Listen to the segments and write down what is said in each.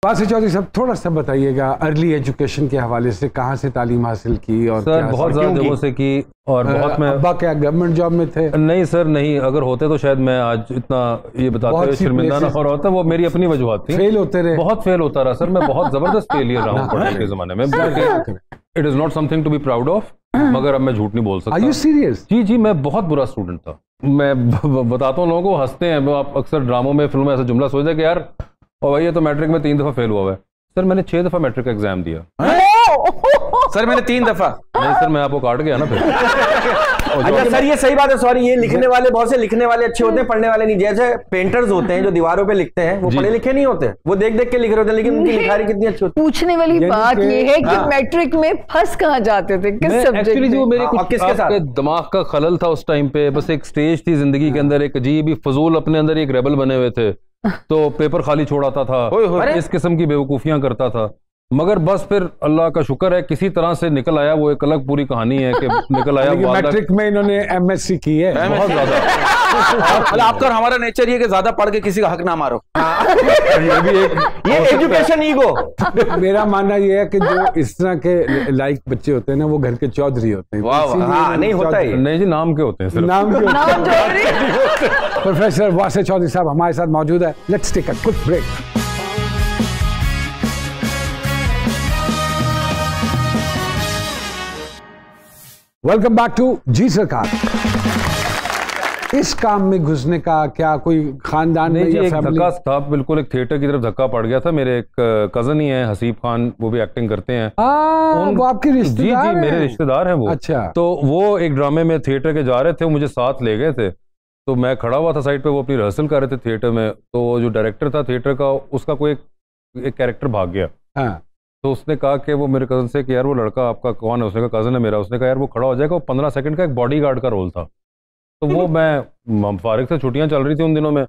वासे चौधरी साहब थोड़ा सा बताइएगा अर्ली एजुकेशन के हवाले से कहाँ से तालीम हासिल की और सर बहुत ज़्यादा जगहों से की और बहुत में। अब्बा क्या गवर्नमेंट जॉब में थे? नहीं सर नहीं, अगर होते तो शायद मैं आज इतना ये बताते हुए शर्मिंदा ना हो रहा होता। वो मेरी अपनी वजूहत थी। फेल होते रहे? बहुत फेल होता रहा सर, मैं बहुत जबरदस्त फेलियर रहा हूँ पढ़ाई के जमाने में। It is not something to be proud of, मगर अब मैं झूठ नहीं बोल सकता। Are you serious? जी जी, मैं बहुत बुरा स्टूडेंट था। मैं बताता हूँ, लोगों को हंसते हैं, आप अक्सर ड्रामों में फिल्मों में ऐसा जुमला सोचते हैं कि यार और भाई ये तो मैट्रिक में 3 दफा फेल हुआ है। सर मैंने 6 दफा मैट्रिक का एग्जाम दिया। सर मैंने 3 दफा। नहीं सर, मैं आपको काट गया ना फिर। अच्छा सर ये सही बात है, सॉरी, ये लिखने वाले बहुत से लिखने वाले अच्छे होते हैं, पढ़ने वाले नहीं। जैसे पेंटर्स होते हैं जो दीवारों पे लिखते हैं, वो पढ़े लिखे नहीं होते, वो देख देख के लिख रहे होते हैं, लेकिन उनकी लिखारी कितनी अच्छी होती है। पूछने वाली बात ये है कि मैट्रिक में फंस कहाँ जाते थे, किस सब्जेक्ट में? जो मेरे कुछ आपके दिमाग का खलल था उस टाइम पे, बस एक स्टेज थी जिंदगी के अंदर, एक अजीब ही फजूल अपने अंदर एक रेबल बने हुए थे, तो पेपर खाली छोड़ाता था, इस किस्म की बेवकूफियां करता था। मगर बस फिर अल्लाह का शुक्र है किसी तरह से निकल आया। वो एक अलग पूरी कहानी है कि निकल आया। मैट्रिक में इन्होंने एमएससी की है बहुत ज्यादा। आपका और हमारा नेचर ये कि ज्यादा पढ़ के किसी का हक ना मारो। ये भी ये एजुकेशन ईगो। मेरा मानना ये है कि जो इस तरह के लाइक बच्चे होते हैं ना, वो घर के चौधरी होते हैं। नहीं होता है। नहीं जी, नाम के होते हैं सिर्फ। नाम के। प्रोफेसर वासे चौधरी साहब हमारे साथ मौजूद है। Let's take a quick break. Welcome back to Zee Sarkar. इस काम में घुसने का क्या कोई खानदान में या एक फैमिली? धक्का था, बिल्कुल एक थिएटर की तरफ धक्का पड़ गया था। मेरे एक कजन ही है हसीब खान, वो भी एक्टिंग करते हैं। वो आपके रिश्तेदार? जी मेरे रिश्तेदार हैं वो। अच्छा। तो वो एक ड्रामे में थिएटर के जा रहे थे, वो मुझे साथ ले गए थे। तो मैं खड़ा हुआ था साइड पे, वो अपनी रिहर्सल कर रहे थे थिएटर में। तो वो जो डायरेक्टर था थिएटर का, उसका कोई एक कैरेक्टर भाग गया। हाँ। तो उसने कहा कि वो मेरे कजन से कि यार वो लड़का आपका कौन है? उसने कहा कजन है मेरा। उसने कहा यार वो खड़ा हो जाएगा। वो 15 सेकंड का एक बॉडीगार्ड का रोल था। तो वो मैं फारिग से छुट्टियां चल रही थी उन दिनों में,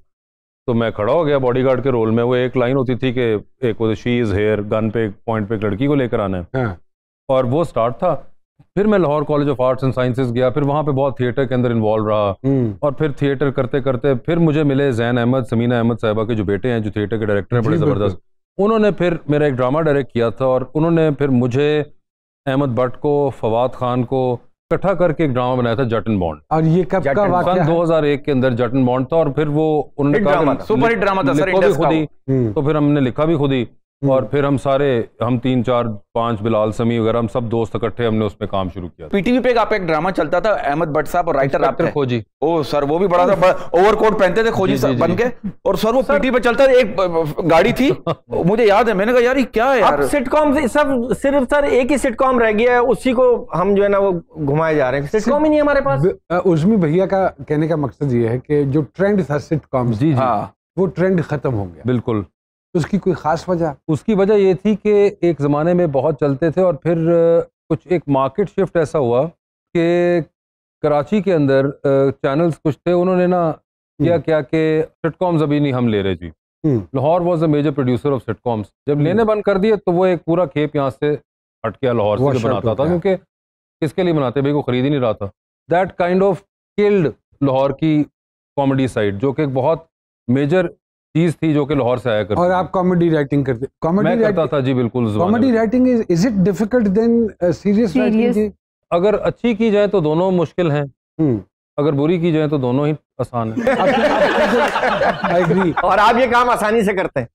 तो मैं खड़ा हो गया बॉडीगार्ड के रोल में। वो एक लाइन होती थी कि एक वो शी इज हेयर, गन पे पॉइंट पे एक लड़की को लेकर आना है। हाँ। और वो स्टार्ट था। फिर मैं Lahore college of arts and sciences गया, फिर वहाँ पे बहुत थिएटर के अंदर इन्वॉल्व रहा। और फिर थिएटर करते करते फिर मुझे मिले जैन अहमद, समीना अहमद साहिबा के जो बेटे हैं, जो थिएटर के डायरेक्टर हैं, बड़े ज़बरदस्त। उन्होंने फिर मेरा एक ड्रामा डायरेक्ट किया था और उन्होंने फिर मुझे, अहमद भट्ट को, फवाद खान को इकट्ठा करके एक ड्रामा बनाया था, जट एंड बॉन्ड। और ये कब का वाक़या है? 2001 के अंदर जट एंड बॉन्ड था। और फिर वो उन्होंने कहा सुपर हिट ड्रामा था सर, खुद ही। तो फिर हमने लिखा भी खुद ही। और फिर हम 3, 4, 5 बिलाल समी वगैरह हम सब दोस्त इकट्ठे हमने उसमें काम शुरू किया। पीटीवी पे आपका एक ड्रामा चलता था, अहमद भट्ट साहब और राइटर आप थे। खोजी। ओ सर वो भी बड़ा था, ओवरकोट पहनते थे खोजी सर बन के। और सर वो पीटीवी पे चलता था, एक गाड़ी थी मुझे याद है, मैंने कहा यार ये क्या है यार। सिटकॉम सब सिर्फ सर एक ही सिटकॉम रह गया है, उसी को हम जो है ना वो घुमाए जा रहे हैं। सिटकॉम ही नहीं हमारे पास। उर्मी भैया का कहने का मकसद ये है कि जो ट्रेंड था सिटकॉम, जी वो ट्रेंड खत्म हो गया। बिल्कुल। उसकी कोई खास वजह? उसकी वजह ये थी कि एक ज़माने में बहुत चलते थे और फिर कुछ एक मार्केट शिफ्ट ऐसा हुआ कि कराची के अंदर चैनल्स कुछ थे, उन्होंने ना क्या कि सिटकॉम्स अभी नहीं हम ले रहे जी। Lahore was a major producer of sitcoms. जब लेने बंद कर दिए तो वो एक पूरा खेप यहाँ से हट गया, लाहौर से बनाता था, क्योंकि किसके लिए बनाते, भाई को खरीद ही नहीं रहा था। That kind of killed Lahore की कॉमेडी साइड, जो कि एक बहुत मेजर चीज थी जो कि लाहौर से आया करती। और आप कॉमेडी राइटिंग करते? मैं करता था जी, बिल्कुल। Comedy writing is it difficult then serious writing? अगर अच्छी की जाए तो दोनों मुश्किल हैं, अगर बुरी की जाए तो दोनों ही आसान है। I agree. और आप ये काम आसानी से करते हैं।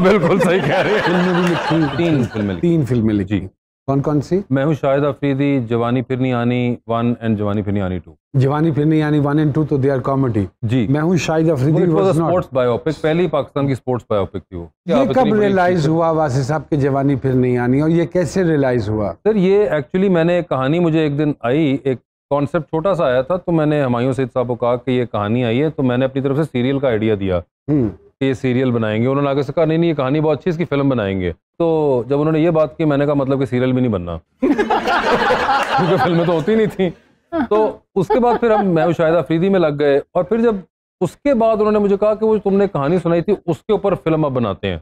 बिल्कुल सही कह रहे हैं। फिल्में भी लिखी, 3 फिल्में लिखी। कौन कौन सी? मैं हूँ शाहिद अफरीदी, जवानी फिर नहीं आनी 1 एंड जवानी फिर नहीं आनी 2। जवानी फिर नहीं आनी 1 and 2 तो दे आर कॉमेडी जी। मैं हूँ Shahid Afridi was not sports biopic, पहली पाकिस्तान की स्पोर्ट्स बायोपिक थी वो। ये कब रियलाइज हुआ वासे साहब के जवानी फिर नहीं आनी, और ये कैसे रियलाइज हुआ? सर ये एक्चुअली मैंने कहानी, मुझे एक दिन आई, एक कॉन्सेप्ट छोटा सा आया था, तो मैंने हुमायूं सईद साहब को कहा कि ये कहानी आई है, तो मैंने अपनी तरफ से सीरियल का आइडिया दिया कि ये सीरियल बनाएंगे। उन्होंने आगे से कहा नहीं ये कहानी बहुत अच्छी, इसकी फिल्म बनाएंगे। तो जब उन्होंने ये बात की, मैंने कहा मतलब कि सीरियल भी नहीं बनना क्योंकि फिल्में तो होती नहीं थी। तो उसके बाद फिर मैं शाहिद अफरीदी में लग गए, और फिर जब उसके बाद उन्होंने मुझे कहा कि वो तुमने कहानी सुनाई थी उसके ऊपर फिल्म अब बनाते हैं,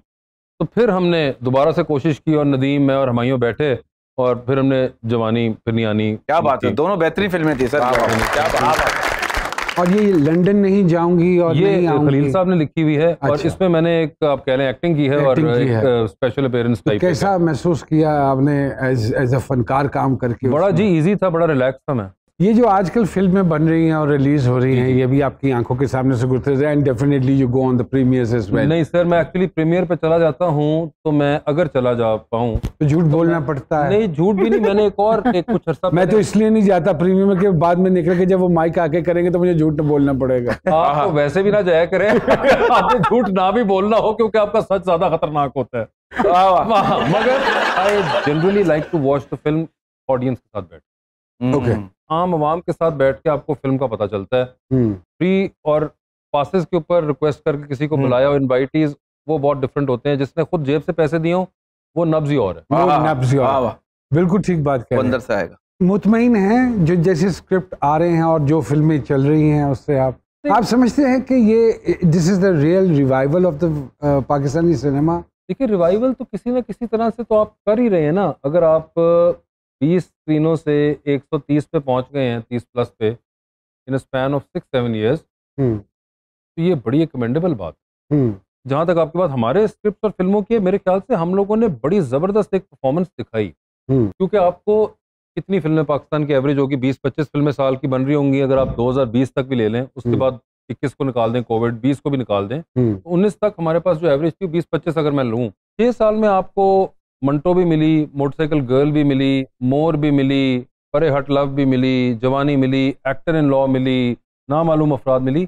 तो फिर हमने दोबारा से कोशिश की, और नदीम, मैं और हुमायूं बैठे, और फिर हमने जवानी फिर नहीं आनी। क्या बात है, दोनों बेहतरीन फिल्में थी सर। क्या बात। और ये लंदन नहीं जाऊंगी और ये नहीं आऊंगी। खलील साहब ने लिखी हुई है और अच्छा। इसमें मैंने एक आप कह लें एक्टिंग की है और Acting की है। एक स्पेशल अपीयरेंस तो टाइप कैसा महसूस किया आपने एज अ फनकार काम करके? बड़ा उसमें? जी इजी था, बड़ा रिलैक्स था मैं। ये जो आजकल फिल्में बन रही हैं और रिलीज हो रही हैं, ये भी आपकी आंखों के सामने से गुजर रहे हैं and definitely you go on the premieres as well. नहीं सर, मैं एक्चुअली प्रीमियर पे चला जाता हूँ, तो मैं अगर चला जा पाऊँ तो झूठ बोलना पड़ता है? नहीं, झूठ भी नहीं, मैंने एक कुछ अर्सा मैं तो इसलिए नहीं जाता प्रीमियम के बाद में निकल के, जब वो माइक आके करेंगे तो मुझे झूठ बोलना पड़ेगा। आप तो वैसे भी ना जाया करें आपको झूठ ना भी बोलना हो, क्योंकि आपका सच ज्यादा खतरनाक होता है। मगर I generally like to watch the film audience के साथ बैठ, ओके। आम आवाम के साथ बैठ के आपको फिल्म का पता चलता है। फ्री और पासेस के ऊपर रिक्वेस्ट करके किसी को बुलाया और इनवाइटीज, वो बहुत डिफरेंट होते हैं। जिसने खुद जेब से पैसे दिए हो वो नब्ज ही और है। वो नब्ज और है। बिल्कुल ठीक बात कह रहे हैं। अंदर से आएगा। मुतमईन हैं जो जैसे स्क्रिप्ट आ रहे हैं और जो फिल्में चल रही हैं उससे आप समझते हैं कि ये this is the real revival of the Pakistani cinema? देखिए, रिवाइवल तो किसी न किसी तरह से तो आप कर ही रहे हैं ना। अगर आप 20 स्क्रीनों से 130 पे पहुंच गए हैं, 30 प्लस पे, इन स्पैन ऑफ 6-7 ईयर्स, तो ये बड़ी एक कमेंडेबल बात है। जहां तक आपकी बात हमारे स्क्रिप्ट और फिल्मों की है, मेरे ख्याल से हम लोगों ने बड़ी जबरदस्त एक परफॉर्मेंस दिखाई। क्योंकि आपको कितनी फिल्में पाकिस्तान की एवरेज होगी, 20-25 फिल्में साल की बन रही होंगी। अगर आप 2020 तक भी ले लें, उसके बाद 21 को निकाल दें, कोविड 20 को भी निकाल दें, तो 19 तक हमारे पास जो एवरेज थी 20-25 अगर मैं लूँ, 6 साल में आपको मंटो भी मिली, मोटरसाइकिल गर्ल भी मिली, मोर भी मिली, परे हट लव भी मिली, जवानी मिली, एक्टर इन लॉ मिली, नामालूम अफराद मिली।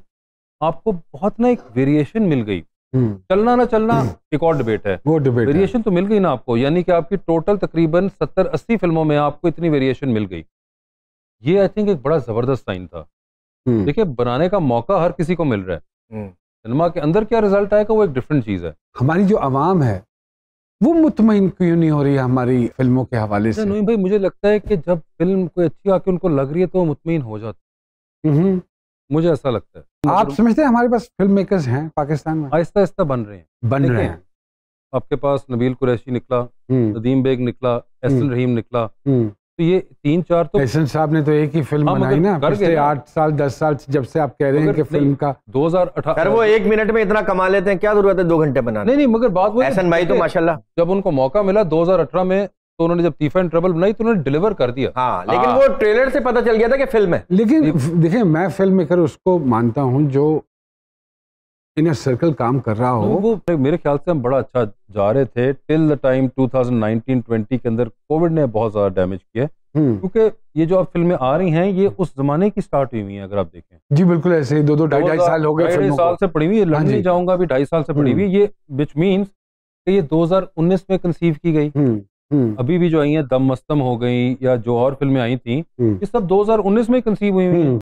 आपको बहुत ना एक वेरिएशन मिल गई। चलना ना चलना एक और डिबेट है, वो डिबेट वेरिएशन तो मिल गई ना आपको। यानी कि आपकी टोटल तकरीबन 70-80 फिल्मों में आपको इतनी वेरिएशन मिल गई। ये आई थिंक एक बड़ा जबरदस्त साइन था। देखिए, बनाने का मौका हर किसी को मिल रहा है। सिनेमा के अंदर क्या रिजल्ट आएगा वो एक डिफरेंट चीज है। हमारी जो आवाम है वो मुतमईन क्यों नहीं हो रही है हमारी फिल्मों के हवाले से? नहीं भाई, मुझे लगता है कि जब फिल्म कोई अच्छी आके उनको लग रही है तो वो मुतमईन हो जाती है। मुझे ऐसा लगता है। आप समझते हैं हमारे पास फिल्म मेकर्स हैं पाकिस्तान में? आहिस्ता आहिस्ता बन रहे हैं। आपके पास नबील कुरैशी निकला, नदीम बेग निकला, एहसन रहीम निकला, तो ये 3-4 तो एहसन साहब ने तो एक ही फिल्म बनाई ना पिछले 8 साल 10 साल से, जब से आप कह रहे हैं कि फिल्म का 2018। सर वो 1 मिनट में इतना कमा लेते हैं, क्या जरूरत है 2 घंटे बनाने? नहीं, मगर बात वो एहसन भाई तो माशाल्लाह जब उनको मौका मिला 2018 में, तो उन्होंने जब तीफा एंड ट्रबल बनाई तो उन्होंने डिलीवर कर दिया। हाँ, लेकिन वो ट्रेलर से पता चल गया था कि फिल्म है। लेकिन देखिए, मैं फिल्म मेकर उसको मानता हूँ जो इन सर्कल काम कर रहा हो। वो मेरे ख्याल से हम बड़ा अच्छा जा रहे थे टिल द टाइम 2019-20 के अंदर कोविड ने बहुत ज्यादा डैमेज किया। क्योंकि ये जो अब फिल्में आ रही हैं ये उस जमाने की स्टार्ट हुई हुई हैं। अगर आप देखें जी बिल्कुल ऐसे ही 2-2-2.5 साल हो गए, 2.5 साल से पड़ी हुई है। लड़ने जाऊंगा अभी 2.5 साल से पड़ी हुई है ये, विच मीन्स कि ये 2019 में कंसीव की गई। अभी भी जो आई हैं दम मस्तम हो गई या जो और फिल्में आई थी, ये सब 2019 में कंसीव हुई हुई हैं।